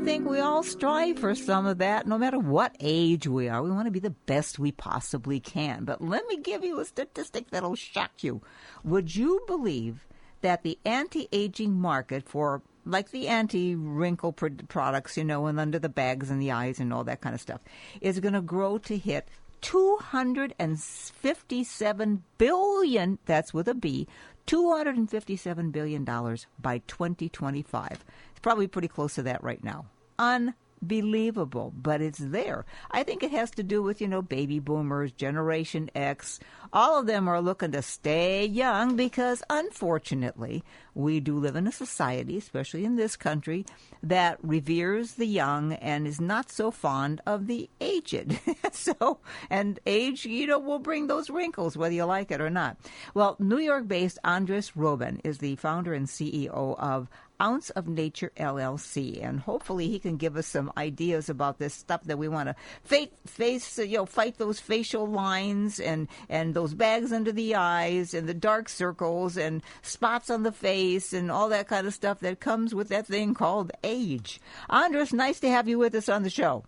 think we all strive for some of that, no matter what age we are. We want to be the best we possibly can. But let me give you a statistic that'll shock you. Would you believe that the anti-aging market for, like the anti-wrinkle products, and under the bags and the eyes and all that kind of stuff, is going to grow to hit $257 billion, that's with a B, $257 billion by 2025. It's probably pretty close to that right now. Unbelievable, but it's there. I think it has to do with, baby boomers, Generation X. All of them are looking to stay young because, unfortunately, we do live in a society, especially in this country, that reveres the young and is not so fond of the aged. And age, will bring those wrinkles, whether you like it or not. Well, New York-based Andres Roban is the founder and CEO of Ounce of Nature LLC, and hopefully he can give us some ideas about this stuff that we want to fight those facial lines and those bags under the eyes and the dark circles and spots on the face and all that kind of stuff that comes with that thing called age. Andres, nice to have you with us on the show.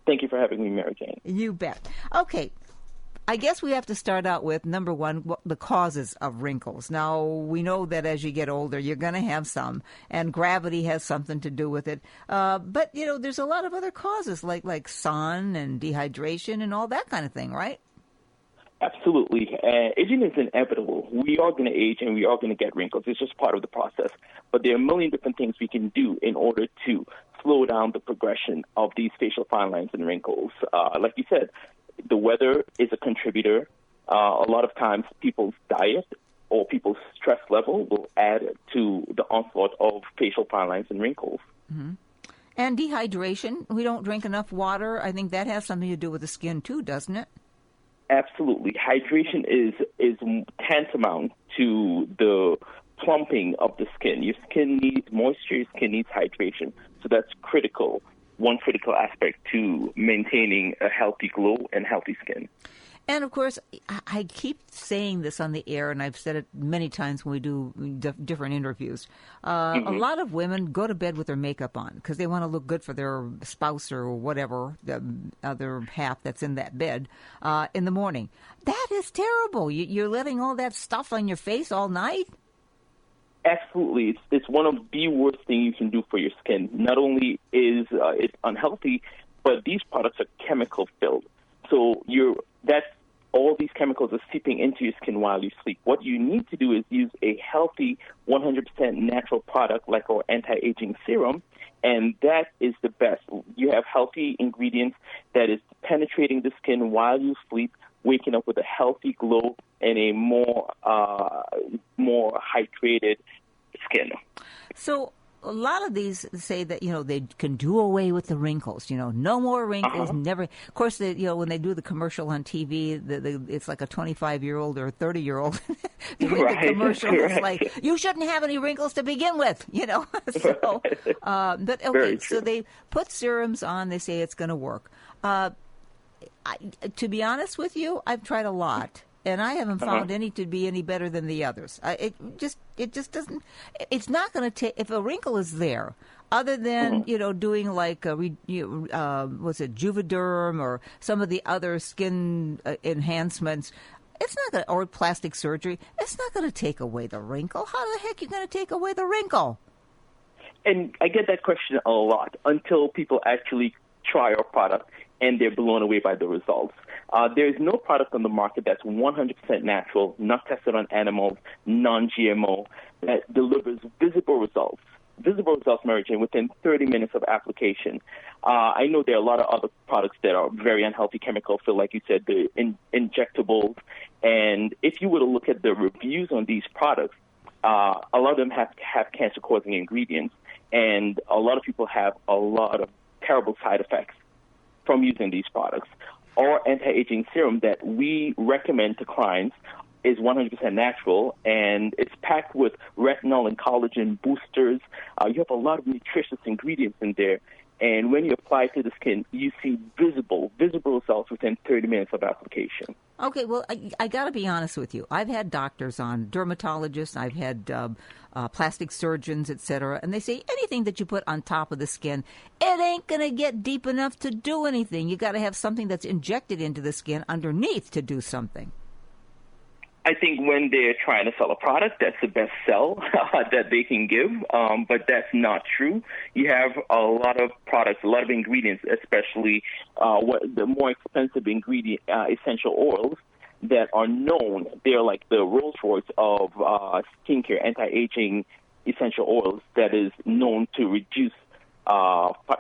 Thank you for having me, Mary Jane. You bet. Okay. I guess we have to start out with, number one, the causes of wrinkles. Now, we know that as you get older, you're going to have some, and gravity has something to do with it. But, there's a lot of other causes, like sun and dehydration and all that kind of thing, right? Absolutely. Aging is inevitable. We are going to age and we are going to get wrinkles. It's just part of the process. But there are a million different things we can do in order to slow down the progression of these facial fine lines and wrinkles. Like you said, the weather is a contributor. A lot of times people's diet or people's stress level will add to the onslaught of facial fine lines and wrinkles. Mm-hmm. And dehydration, we don't drink enough water. I think that has something to do with the skin too, doesn't it? Absolutely. Hydration is tantamount to the plumping of the skin. Your skin needs moisture, your skin needs hydration. So that's critical. One critical aspect to maintaining a healthy glow and healthy skin. And, of course, I keep saying this on the air, and I've said it many times when we do different interviews. A lot of women go to bed with their makeup on because they want to look good for their spouse or whatever, the other half that's in that bed, in the morning. That is terrible. You're letting all that stuff on your face all night? Absolutely. It's one of the worst things you can do for your skin. Not only is it unhealthy, but these products are chemical-filled. So all these chemicals are seeping into your skin while you sleep. What you need to do is use a healthy, 100% natural product like our anti-aging serum, and that is the best. You have healthy ingredients that is penetrating the skin while you sleep, waking up with a healthy glow and a more hydrated skin. So a lot of these say that, they can do away with the wrinkles, no more wrinkles, never. Of course, when they do the commercial on TV, it's like a 25-year-old or a 30-year-old. The commercial is like, you shouldn't have any wrinkles to begin with, So, but okay, so they put serums on, they say it's going to work. To be honest with you, I've tried a lot. And I haven't found any to be any better than the others. It just doesn't. It's not going to take. If a wrinkle is there, other than doing like what's it, Juvederm or some of the other skin enhancements, it's not going, or plastic surgery. It's not going to take away the wrinkle. How the heck are you going to take away the wrinkle? And I get that question a lot until people actually try our product and they're blown away by the results. There is no product on the market that's 100% natural, not tested on animals, non-GMO, that delivers visible results. Visible results, Mary Jane, within 30 minutes of application. I know there are a lot of other products that are very unhealthy chemical filled, like you said, the injectables. And if you were to look at the reviews on these products, a lot of them have cancer-causing ingredients. And a lot of people have a lot of terrible side effects from using these products. Our anti-aging serum that we recommend to clients is 100% natural, and it's packed with retinol and collagen boosters. You have a lot of nutritious ingredients in there, and when you apply it to the skin, you see visible results within 30 minutes of application. Okay, well, I got to be honest with you. I've had doctors on, dermatologists, I've had plastic surgeons, etc., and they say anything that you put on top of the skin, it ain't going to get deep enough to do anything. You got to have something that's injected into the skin underneath to do something. I think when they're trying to sell a product, that's the best sell that they can give, but that's not true. You have a lot of products, a lot of ingredients, especially the more expensive ingredient, essential oils that are known. They're like the Rolls Royce of skincare, anti-aging essential oils that is known to reduce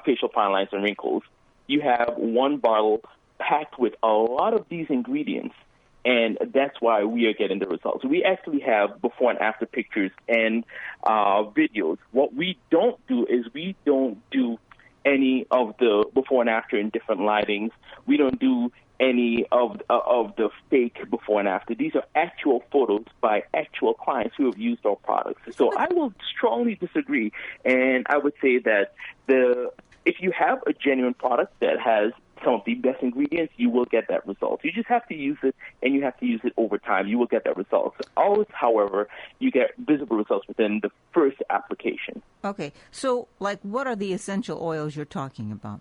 facial fine lines and wrinkles. You have one bottle packed with a lot of these ingredients. And that's why we are getting the results. We actually have before and after pictures and videos. What we don't do is we don't do any of the before and after in different lightings. We don't do any of the fake before and after. These are actual photos by actual clients who have used our products. So I will strongly disagree, and I would say that if you have a genuine product that has some of the best ingredients, you will get that result. You just have to use it, and you have to use it over time. You will get that result. Always, however, you get visible results within the first application. Okay. So, what are the essential oils you're talking about?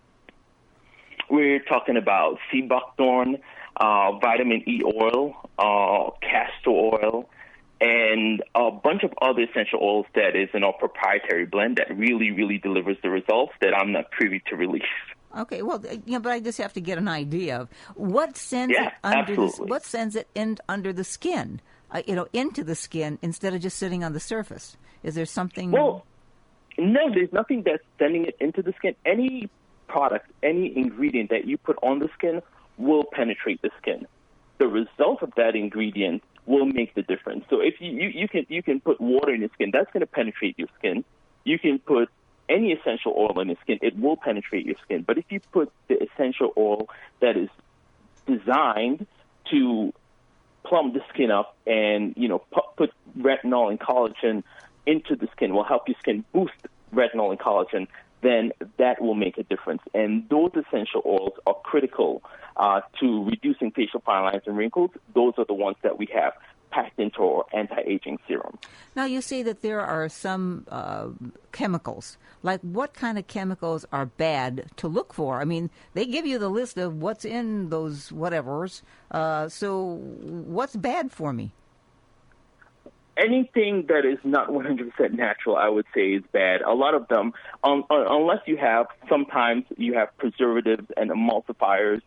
We're talking about sea buckthorn, vitamin E oil, castor oil, and a bunch of other essential oils that is in our proprietary blend that really, really delivers the results that I'm not privy to release. Okay, well, but I just have to get an idea of what sends it under the skin, into the skin instead of just sitting on the surface. Is there something? Well, no, there's nothing that's sending it into the skin. Any product, any ingredient that you put on the skin will penetrate the skin. The result of that ingredient will make the difference. So if you can put water in your skin, that's going to penetrate your skin. You can put any essential oil in the skin, it will penetrate your skin. But if you put the essential oil that is designed to plump the skin up and, put retinol and collagen into the skin, will help your skin boost retinol and collagen, then that will make a difference. And those essential oils are critical to reducing facial fine lines and wrinkles. Those are the ones that we have packed into our anti-aging serum. Now, you say that there are some chemicals. Like, what kind of chemicals are bad to look for? I mean, they give you the list of what's in those whatevers. So what's bad for me? Anything that is not 100% natural, I would say, is bad. A lot of them, unless sometimes you have preservatives and emulsifiers,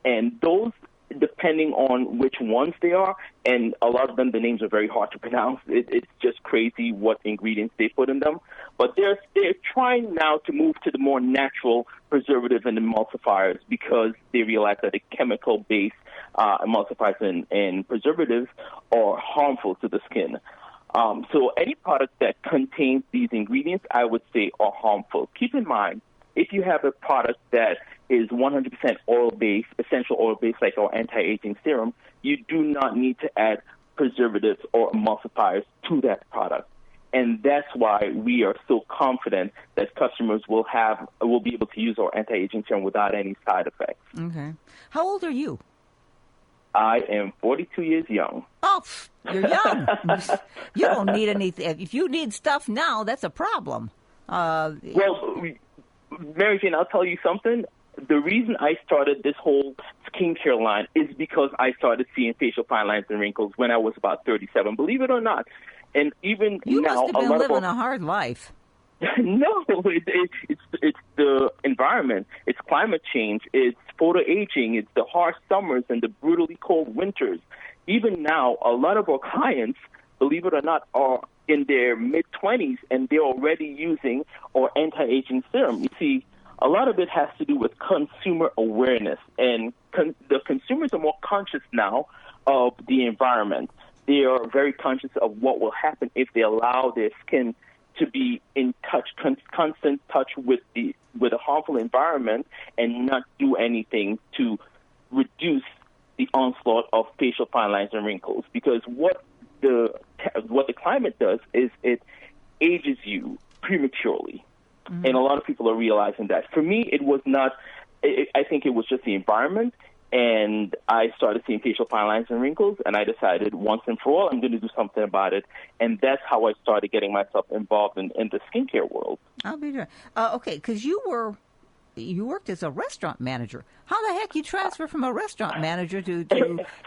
and those, depending on which ones they are, and a lot of them, the names are very hard to pronounce. It's just crazy what ingredients they put in them. But they're trying now to move to the more natural preservatives and emulsifiers because they realize that the chemical-based emulsifiers and preservatives are harmful to the skin. So any product that contains these ingredients, I would say, are harmful. Keep in mind, if you have a product that is 100% oil-based, essential oil-based, like our anti-aging serum, you do not need to add preservatives or emulsifiers to that product. And that's why we are so confident that customers will be able to use our anti-aging serum without any side effects. Okay. How old are you? I am 42 years young. Oh, you're young. You don't need anything. If you need stuff now, that's a problem. Well, Mary Jane, I'll tell you something. The reason I started this whole skincare line is because I started seeing facial fine lines and wrinkles when I was about 37. Believe it or not. And even you now, must have been living a hard life. No, it's the environment. It's climate change. It's photoaging. It's the harsh summers and the brutally cold winters. Even now, a lot of our clients, believe it or not, are in their mid-20s, and they're already using our anti-aging serum. You see, a lot of it has to do with consumer awareness, and the consumers are more conscious now of the environment. They are very conscious of what will happen if they allow their skin to be in touch, constant touch with a harmful environment, and not do anything to reduce the onslaught of facial fine lines and wrinkles. Because what the climate does is it ages you prematurely. Mm-hmm. And a lot of people are realizing that. For me, it was not. I think it was just the environment, and I started seeing facial fine lines and wrinkles, and I decided once and for all I'm going to do something about it, and that's how I started getting myself involved in the skincare world. I'll be there. Okay, because you worked as a restaurant manager. How the heck you transfer from a restaurant manager to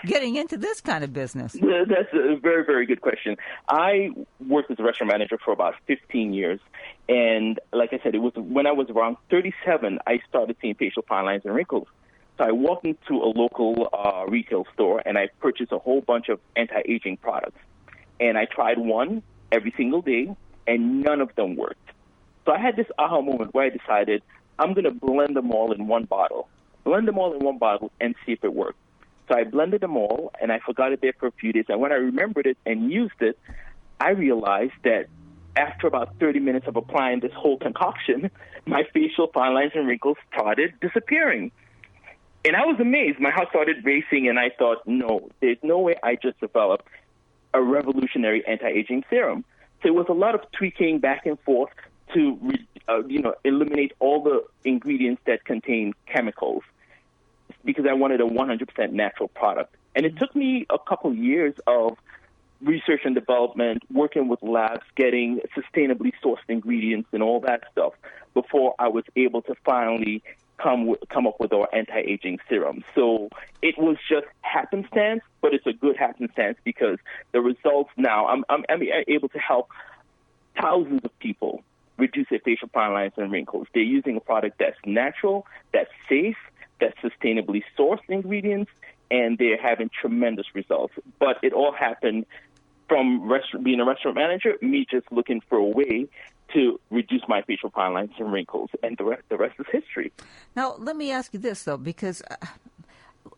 getting into this kind of business? That's a very, very good question. I worked as a restaurant manager for about 15 years, and like I said, it was when I was around 37, I started seeing facial fine lines and wrinkles. So I walked into a local retail store, and I purchased a whole bunch of anti-aging products. And I tried one every single day, and none of them worked. So I had this aha moment where I decided I'm going to blend them all in one bottle. Blend them all in one bottle and see if it worked. So I blended them all, and I forgot it there for a few days. And when I remembered it and used it, I realized that after about 30 minutes of applying this whole concoction, my facial fine lines and wrinkles started disappearing. And I was amazed. My heart started racing, and I thought, no, there's no way I just developed a revolutionary anti-aging serum. So it was a lot of tweaking back and forth to, eliminate all the ingredients that contain chemicals because I wanted a 100% natural product. And it took me a couple years of research and development, working with labs, getting sustainably sourced ingredients and all that stuff before I was able to finally come up with our anti-aging serum. So it was just happenstance, but it's a good happenstance because the results now, I'm able to help thousands of people reduce their facial fine lines and wrinkles. They're using a product that's natural, that's safe, that's sustainably sourced ingredients, and they're having tremendous results. But it all happened from being a restaurant manager, me just looking for a way to reduce my facial fine lines and wrinkles, and the rest is history. Now, let me ask you this, though, because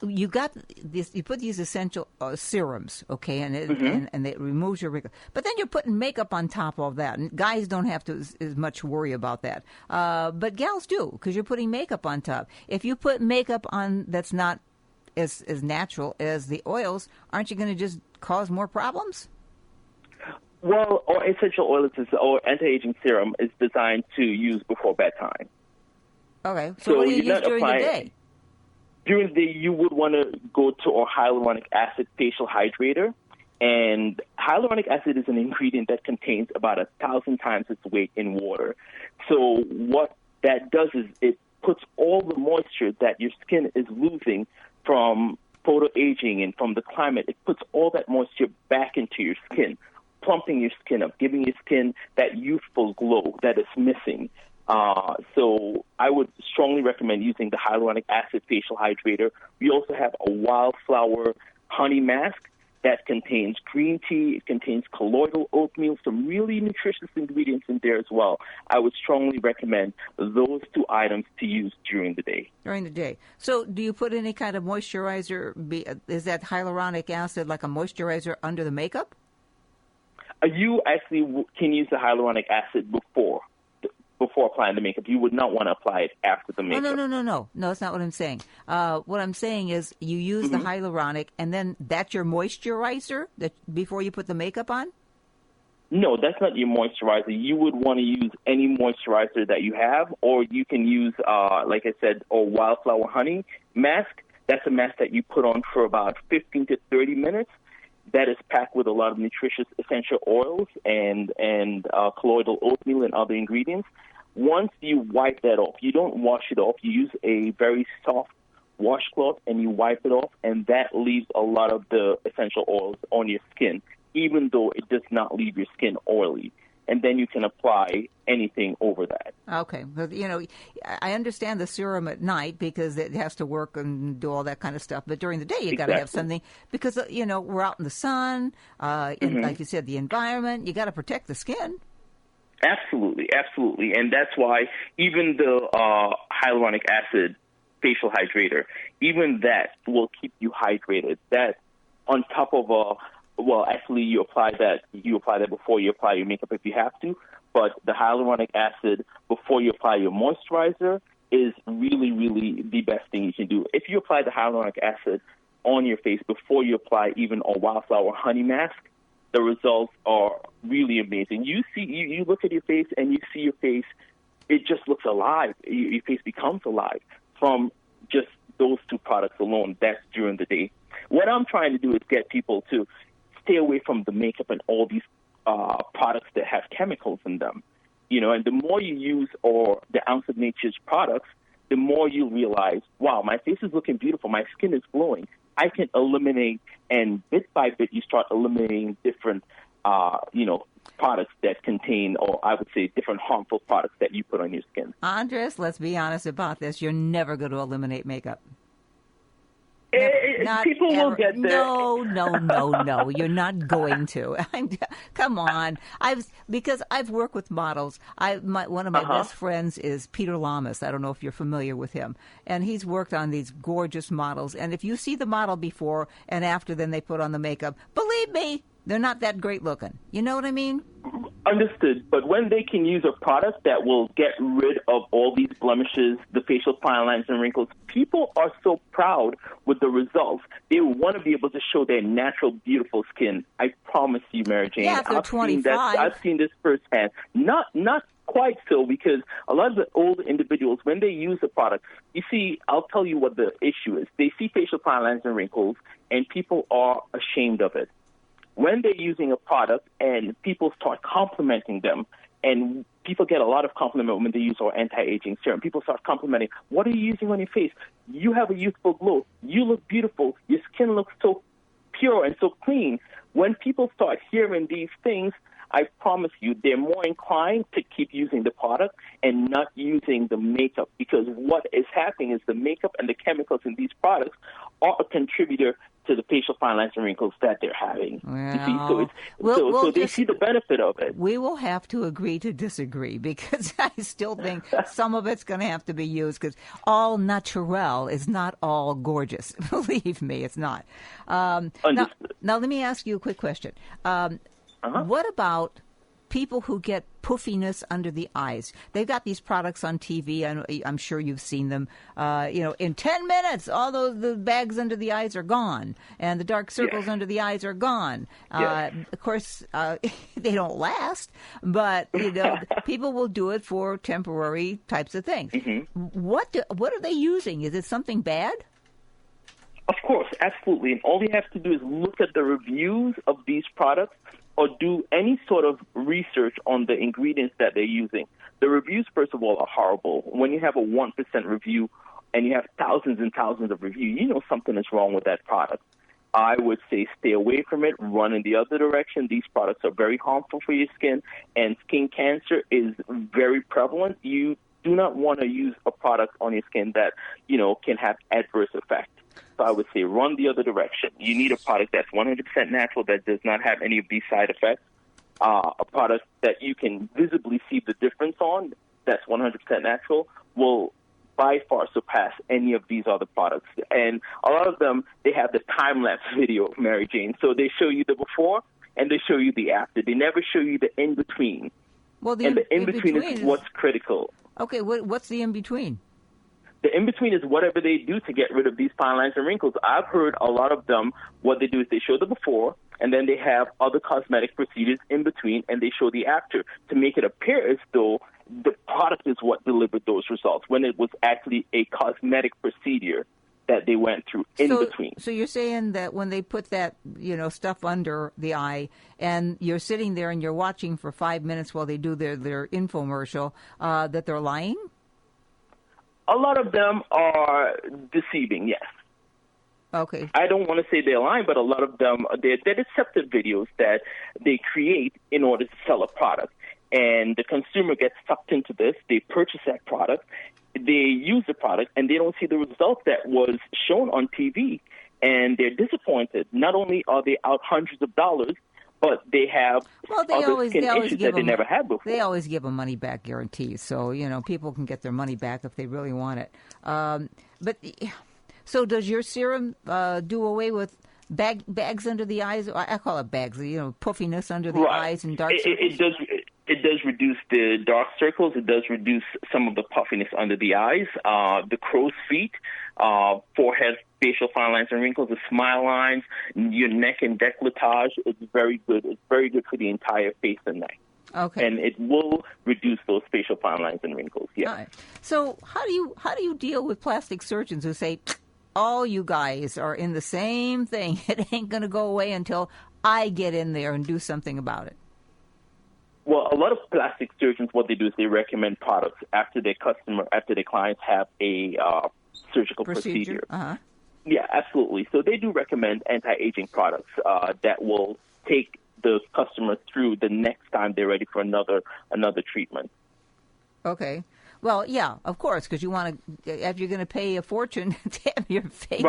you got this, you put these essential serums, okay, and it removes your wrinkles. But then you're putting makeup on top of that, and guys don't have to as much worry about that. But gals do, because you're putting makeup on top. If you put makeup on that's not as natural as the oils, aren't you going to just cause more problems? Well, our essential oil or anti-aging serum is designed to use before bedtime. Okay, so what do you use during the day? During the day, you would want to go to our hyaluronic acid facial hydrator. And hyaluronic acid is an ingredient that contains about 1,000 times its weight in water. So what that does is it puts all the moisture that your skin is losing from photoaging and from the climate, it puts all that moisture back into your skin, plumping your skin up, giving your skin that youthful glow that is missing. So I would strongly recommend using the hyaluronic acid facial hydrator. We also have a wildflower honey mask that contains green tea. It contains colloidal oatmeal, some really nutritious ingredients in there as well. I would strongly recommend those two items to use during the day. During the day. So do you put any kind of moisturizer? Is that hyaluronic acid like a moisturizer under the makeup? You actually can use the hyaluronic acid before applying the makeup. You would not want to apply it after the makeup. No, that's not what I'm saying. What I'm saying is you use the hyaluronic, and then that's your moisturizer before you put the makeup on? No, that's not your moisturizer. You would want to use any moisturizer that you have, or you can use, like I said, a wildflower honey mask. That's a mask that you put on for about 15 to 30 minutes. That is packed with a lot of nutritious essential oils and colloidal oatmeal and other ingredients. Once you wipe that off, you don't wash it off. You use a very soft washcloth and you wipe it off, and that leaves a lot of the essential oils on your skin, even though it does not leave your skin oily. And then you can apply anything over that. Okay. But, I understand the serum at night because it has to work and do all that kind of stuff. But during the day, you got to have something because, we're out in the sun, and like you said, the environment. You got to protect the skin. Absolutely, absolutely. And that's why even the hyaluronic acid facial hydrator, even that will keep you hydrated. That on top of actually, you apply that before you apply your makeup if you have to. But the hyaluronic acid before you apply your moisturizer is really, really the best thing you can do. If you apply the hyaluronic acid on your face before you apply even a wildflower honey mask, the results are really amazing. You look at your face and you see your face, it just looks alive. Your face becomes alive from just those two products alone. That's during the day. What I'm trying to do is get people to stay away from the makeup and all these products that have chemicals in them. And the more you use the Ounce of Nature's products, the more you realize, wow, my face is looking beautiful, my skin is glowing. I can eliminate, and bit by bit, you start eliminating different, products that contain, or I would say different harmful products that you put on your skin. Andres, let's be honest about this. You're never going to eliminate makeup. People will get there. No. You're not going to. Come on. Because I've worked with models. One of my best friends is Peter Lamas. I don't know if you're familiar with him. And he's worked on these gorgeous models. And if you see the model before and after, then they put on the makeup, believe me, they're not that great looking. You know what I mean? Understood. But when they can use a product that will get rid of all these blemishes, the facial fine lines and wrinkles, people are so proud with the results. They want to be able to show their natural, beautiful skin. I promise you, Mary Jane. Yeah, if they're 25. I've seen this firsthand. Not quite so, because a lot of the old individuals, when they use the product, you see, I'll tell you what the issue is. They see facial fine lines and wrinkles, and people are ashamed of it. When they're using a product and people start complimenting them, and people get a lot of compliment when they use our anti-aging serum. People start complimenting, what are you using on your face? You have a youthful glow. You look beautiful. Your skin looks so pure and so clean. When people start hearing these things, I promise you, they're more inclined to keep using the product and not using the makeup, because what is happening is the makeup and the chemicals in these products are a contributor to the facial fine lines and wrinkles that they're having. Well, so they see the benefit of it. We will have to agree to disagree, because I still think some of it's going to have to be used, because all natural is not all gorgeous. Believe me, it's not. Now, let me ask you a quick question. What about people who get puffiness under the eyes? They've got these products on TV. I'm sure you've seen them. In 10 minutes, all the bags under the eyes are gone, and the dark circles under the eyes are gone. Of course, they don't last, but people will do it for temporary types of things. What are they using? Is it something bad? Of course, absolutely. And all you have to do is look at the reviews of these products, or do any sort of research on the ingredients that they're using. The reviews, first of all, are horrible. When you have a 1% review and you have thousands and thousands of reviews, you know something is wrong with that product. I would say stay away from it, run in the other direction. These products are very harmful for your skin, and skin cancer is very prevalent. You do not want to use a product on your skin that, can have adverse effects. So I would say run the other direction. You need a product that's 100% natural, that does not have any of these side effects, a product that you can visibly see the difference on, that's 100% natural, will by far surpass any of these other products. And a lot of them, they have the time-lapse video of Mary Jane. So they show you the before and they show you the after. They never show you the in-between. Well, the in-between is what's critical. Okay, what's the in-between? The in-between is whatever they do to get rid of these fine lines and wrinkles. I've heard a lot of them, what they do is they show the before, and then they have other cosmetic procedures in between, and they show the after to make it appear as though the product is what delivered those results, when it was actually a cosmetic procedure that they went through in between. So you're saying that when they put that, stuff under the eye, and you're sitting there and you're watching for 5 minutes while they do their infomercial, that they're lying? A lot of them are deceiving, yes. Okay. I don't want to say they're lying, but a lot of them, they're deceptive videos that they create in order to sell a product. And the consumer gets sucked into this. They purchase that product. They use the product, and they don't see the result that was shown on TV. And they're disappointed. Not only are they out hundreds of dollars, but they have other skin issues that they never had before. They always give a money-back guarantee, so, people can get their money back if they really want it. So does your serum do away with bags under the eyes? I call it bags, puffiness under the eyes and dark circles? It does reduce the dark circles. It does reduce some of the puffiness under the eyes, the crow's feet, forehead, facial fine lines and wrinkles, the smile lines, your neck and décolletage. It's very good. It's very good for the entire face and neck. Okay. And it will reduce those facial fine lines and wrinkles. Yeah. All right. So how do you deal with plastic surgeons who say, all you guys are in the same thing. It ain't going to go away until I get in there and do something about it? Well, a lot of plastic surgeons, what they do is they recommend products after their clients have a surgical procedure. Uh-huh. Yeah, absolutely. So they do recommend anti-aging products that will take the customer through the next time they're ready for another treatment. Okay. Well, yeah, of course, because you want to, if you're going to pay a fortune to have your face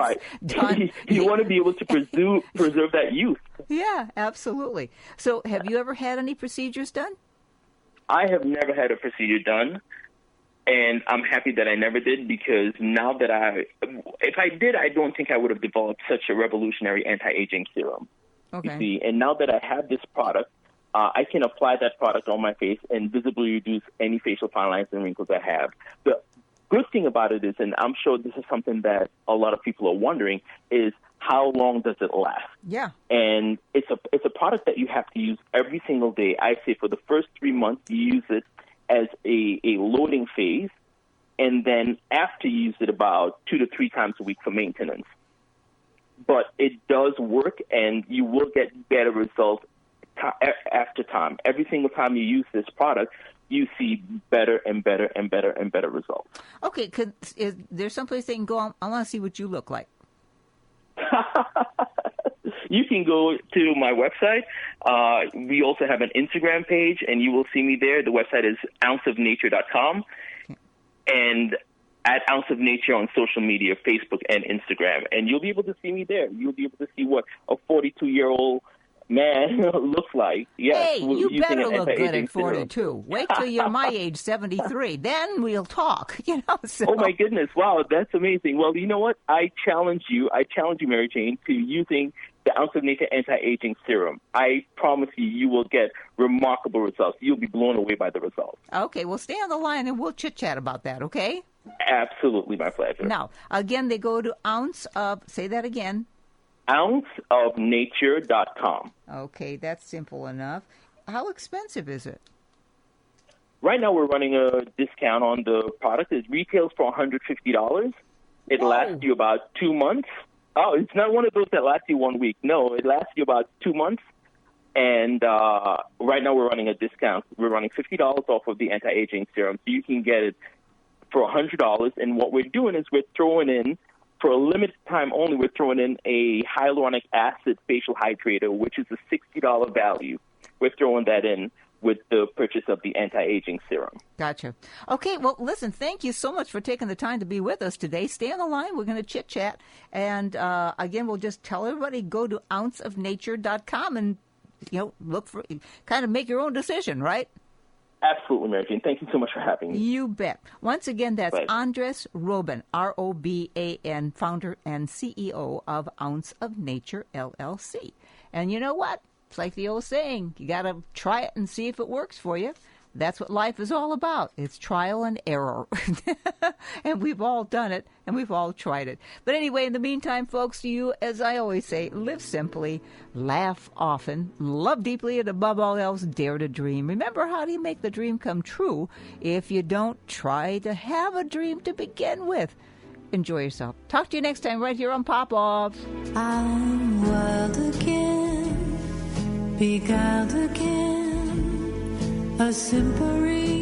done. You want to be able to preserve that youth. Yeah, absolutely. So have you ever had any procedures done? I have never had a procedure done, and I'm happy that I never did, because now that if I did, I don't think I would have developed such a revolutionary anti-aging serum. Okay. You see, and now that I have this product, I can apply that product on my face and visibly reduce any facial fine lines and wrinkles I have. The good thing about it is, and I'm sure this is something that a lot of people are wondering, is how long does it last? Yeah. And it's a product that you have to use every single day. I say for the first 3 months, you use it as a loading phase, and then after you use it about 2 to 3 times a week for maintenance. But it does work, and you will get better results after time. Every single time you use this product, you see better and better and better and better results. Okay, is there someplace they can go? I want to see what you look like. You can go to my website. We also have an Instagram page, and you will see me there. The website is ounceofnature.com. And at Ounce of Nature on social media, Facebook and Instagram. And you'll be able to see me there. You'll be able to see what a 42-year-old man looks like. Yes, hey, you better look good at 42. Wait till you're my age, 73. Then we'll talk. So. Oh, my goodness. Wow, that's amazing. Well, you know what? I challenge you, Mary Jane, to using the Ounce of Nature anti-aging serum. I promise you will get remarkable results. You'll be blown away by the results. Okay, well, stay on the line and we'll chit-chat about that, okay? Absolutely, my pleasure. Now, again, they go to say that again. Ounceofnature.com. Okay, that's simple enough. How expensive is it? Right now, we're running a discount on the product. It retails for $150. It lasts you about 2 months. Oh, it's not one of those that lasts you 1 week. No, it lasts you about 2 months. And right now, we're running a discount. We're running $50 off of the anti-aging serum, so you can get it for $100. And what we're doing is we're throwing in, for a limited time only, we're throwing in a Hyaluronic Acid facial hydrator, which is a $60 value. We're throwing that in with the purchase of the anti-aging serum. Gotcha. Okay, well, listen, thank you so much for taking the time to be with us today. Stay on the line. We're going to chit-chat. And, again, we'll just tell everybody, go to ounceofnature.com and, look for, kind of make your own decision, right? Absolutely, Mary Jane. Thank you so much for having me. You bet. Once again, that's Andres Roban, R-O-B-A-N, founder and CEO of Ounce of Nature LLC. And you know what? It's like the old saying, you got to try it and see if it works for you. That's what life is all about. It's trial and error. And we've all done it, and we've all tried it. But anyway, in the meantime, folks, you, as I always say, live simply, laugh often, love deeply, and above all else, dare to dream. Remember, how do you make the dream come true if you don't try to have a dream to begin with? Enjoy yourself. Talk to you next time right here on Pop-Off. I'm wild again, beguiled again, a simpering